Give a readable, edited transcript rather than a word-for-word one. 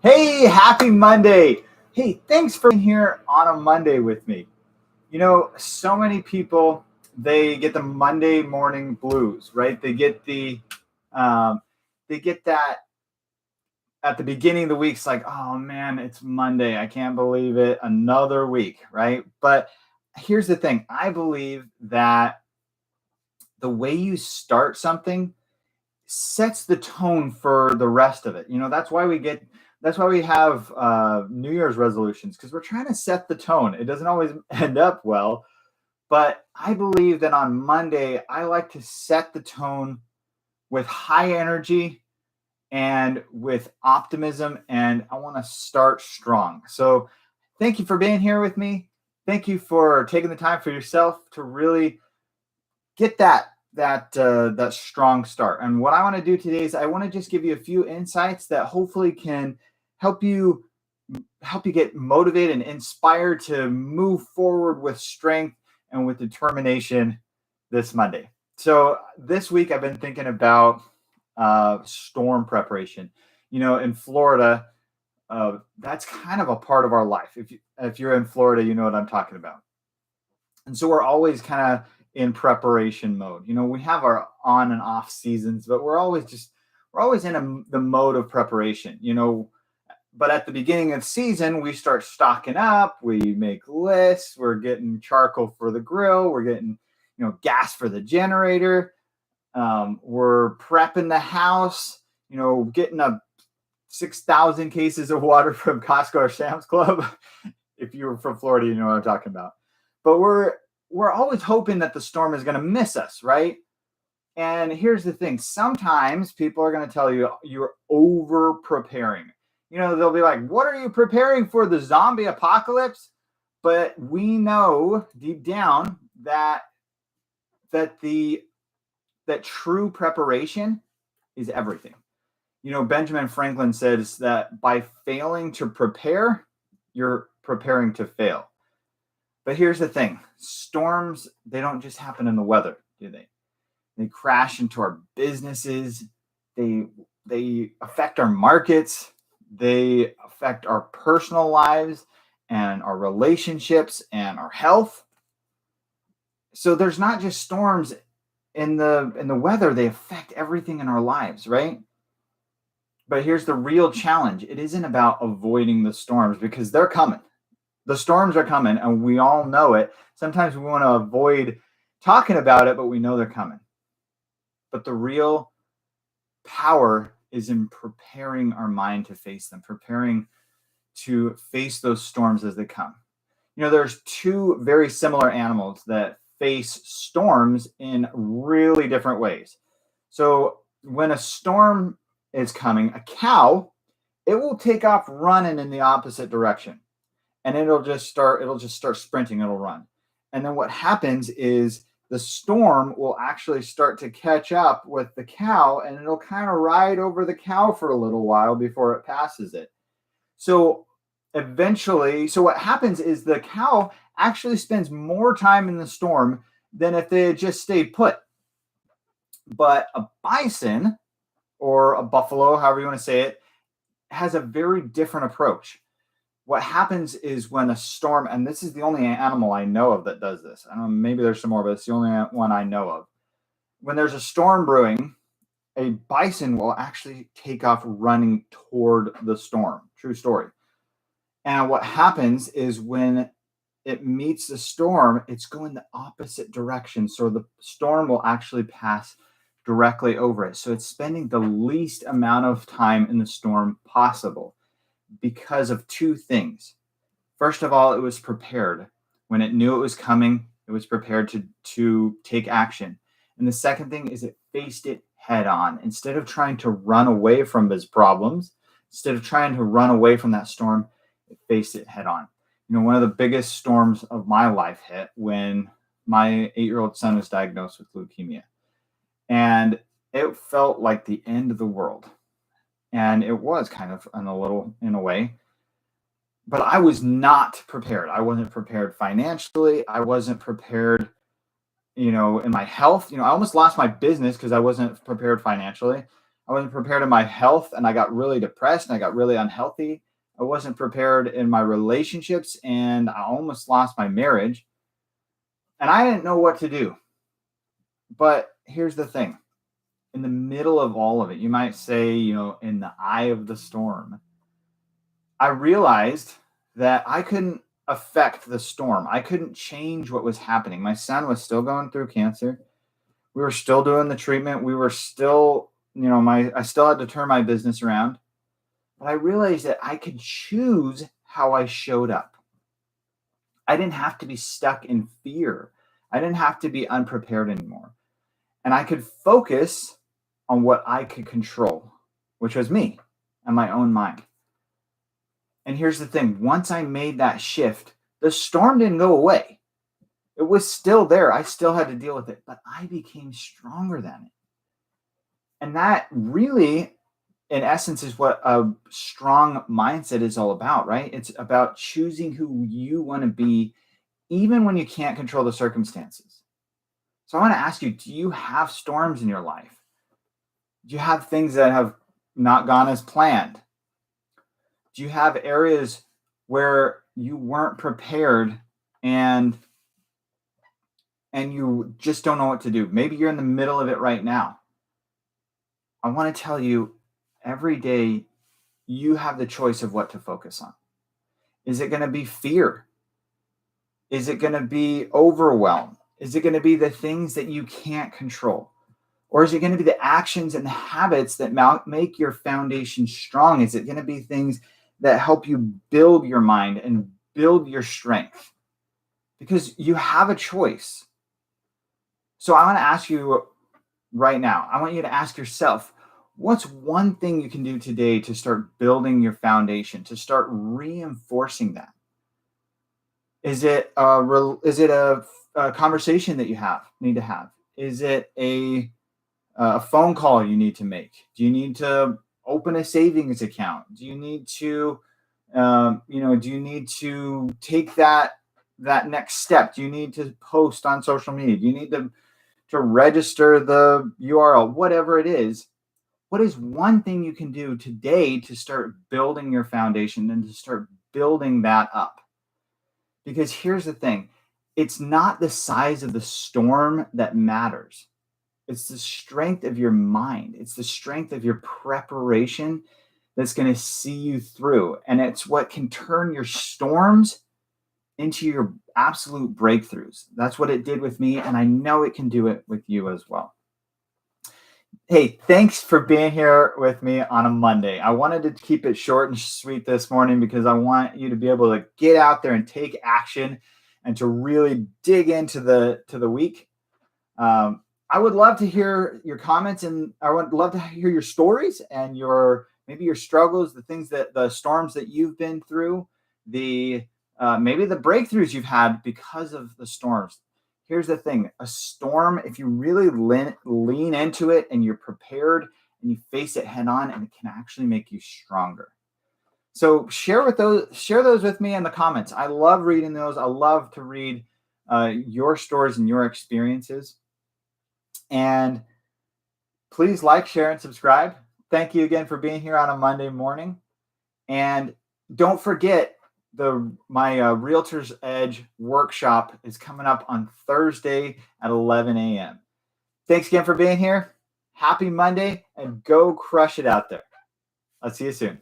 Hey, happy Monday. Hey, thanks for being here on a Monday with me. So many people, they get the Monday morning blues, right? Um, they get that at the beginning of the week. It's like, oh man, it's Monday. I can't believe it. Another week, right? But here's the thing. I believe that the way you start something sets the tone for the rest of it. That's why we have New Year's resolutions, because we're trying to set the tone. It doesn't always end up well, but I believe that on Monday, I like to set the tone with high energy and with optimism, and I want to start strong. So thank you for being here with me. Thank you for taking the time for yourself to really get that strong start. And what I want to do today is I want to just give you a few insights that hopefully can help you help you get motivated and inspired to move forward with strength and with determination this Monday. So this week I've been thinking about storm preparation. In Florida, that's kind of a part of our life. If you're in Florida, you know what I'm talking about. And so we're always kind of in preparation mode. We have our on and off seasons, but we're always in the mode of preparation. But at the beginning of the season, we start stocking up. We make lists. We're getting charcoal for the grill. We're getting gas for the generator. We're prepping the house. Getting a 6,000 cases of water from Costco or Sam's Club. If you're from Florida, you know what I'm talking about. But we're always hoping that the storm is going to miss us, right? And here's the thing: sometimes people are going to tell you you're over preparing. They'll be like, "What are you preparing for, the zombie apocalypse?" But we know deep down that the that true preparation is everything. Benjamin Franklin says that by failing to prepare, you're preparing to fail. But here's the thing: storms, they don't just happen in the weather, do they? They crash into our businesses. They affect our markets. They affect our personal lives and our relationships and our health. So there's not just storms in the weather, they affect everything in our lives, right? But here's the real challenge. It isn't about avoiding the storms, because they're coming. The storms are coming, and we all know it. Sometimes we want to avoid talking about it, but we know they're coming. But the real power is in preparing our mind to face them, preparing to face those storms as they come. There's two very similar animals that face storms in really different ways. So when a storm is coming, a cow, it will take off running in the opposite direction. And it'll just start sprinting, it'll run. And then what happens is the storm will actually start to catch up with the cow, and it'll kind of ride over the cow for a little while before it passes it. So what happens is the cow actually spends more time in the storm than if they had just stayed put. But a bison, or a buffalo, however you want to say it, has a very different approach. What happens is when a storm, and this is the only animal I know of that does this. I don't know, maybe there's some more, but it's the only one I know of. When there's a storm brewing, a bison will actually take off running toward the storm. True story. And what happens is when it meets the storm, it's going the opposite direction. So the storm will actually pass directly over it. So it's spending the least amount of time in the storm possible, because of two things. First of all, it was prepared. When it knew it was coming, it was prepared to take action. And the second thing is it faced it head on. Instead of trying to run away from its problems, instead of trying to run away from that storm, it faced it head on. One of the biggest storms of my life hit when my 8-year-old son was diagnosed with leukemia. And it felt like the end of the world. And it was kind of in a way, but I was not prepared. I wasn't prepared financially. I wasn't prepared, in my health. I almost lost my business because I wasn't prepared financially. I wasn't prepared in my health, and I got really depressed and I got really unhealthy. I wasn't prepared in my relationships, and I almost lost my marriage. And I didn't know what to do. But here's the thing. In the middle of all of it, you might say, in the eye of the storm, I realized that I couldn't affect the storm. I couldn't change what was happening. My son was still going through cancer. We were still doing the treatment. We were still, I still had to turn my business around. But I realized that I could choose how I showed up. I didn't have to be stuck in fear. I didn't have to be unprepared anymore. And I could focus on what I could control, which was me and my own mind. And here's the thing. Once I made that shift, the storm didn't go away. It was still there. I still had to deal with it, but I became stronger than it. And that really, in essence, is what a strong mindset is all about, right? It's about choosing who you want to be, even when you can't control the circumstances. So I want to ask you, do you have storms in your life? Do you have things that have not gone as planned? Do you have areas where you weren't prepared and you just don't know what to do? Maybe you're in the middle of it right now. I want to tell you, every day you have the choice of what to focus on. Is it going to be fear? Is it going to be overwhelm? Is it going to be the things that you can't control? Or is it going to be the actions and the habits that make your foundation strong? Is it going to be things that help you build your mind and build your strength? Because you have a choice. So I want to ask you right now, I want you to ask yourself, what's one thing you can do today to start building your foundation, to start reinforcing that? Is it a conversation that you need to have? Is it a phone call you need to make? Do you need to open a savings account? Do you need to, take that next step? Do you need to post on social media? Do you need to register the URL? Whatever it is, what is one thing you can do today to start building your foundation and to start building that up? Because here's the thing. It's not the size of the storm that matters. It's the strength of your mind. It's the strength of your preparation that's going to see you through. And it's what can turn your storms into your absolute breakthroughs. That's what it did with me. And I know it can do it with you as well. Hey, thanks for being here with me on a Monday. I wanted to keep it short and sweet this morning because I want you to be able to get out there and take action and to really dig into the week. I would love to hear your comments, and I would love to hear your stories and maybe your struggles, the storms that you've been through, maybe the breakthroughs you've had because of the storms. Here's the thing. A storm, if you really lean into it and you're prepared and you face it head on, and it can actually make you stronger. So share those with me in the comments. I love reading those. I love to read your stories and your experiences. And please like, share, and subscribe. Thank you again for being here on a Monday morning. And don't forget, my Realtor's Edge workshop is coming up on Thursday at 11 a.m. Thanks again for being here. Happy Monday, and go crush it out there. I'll see you soon.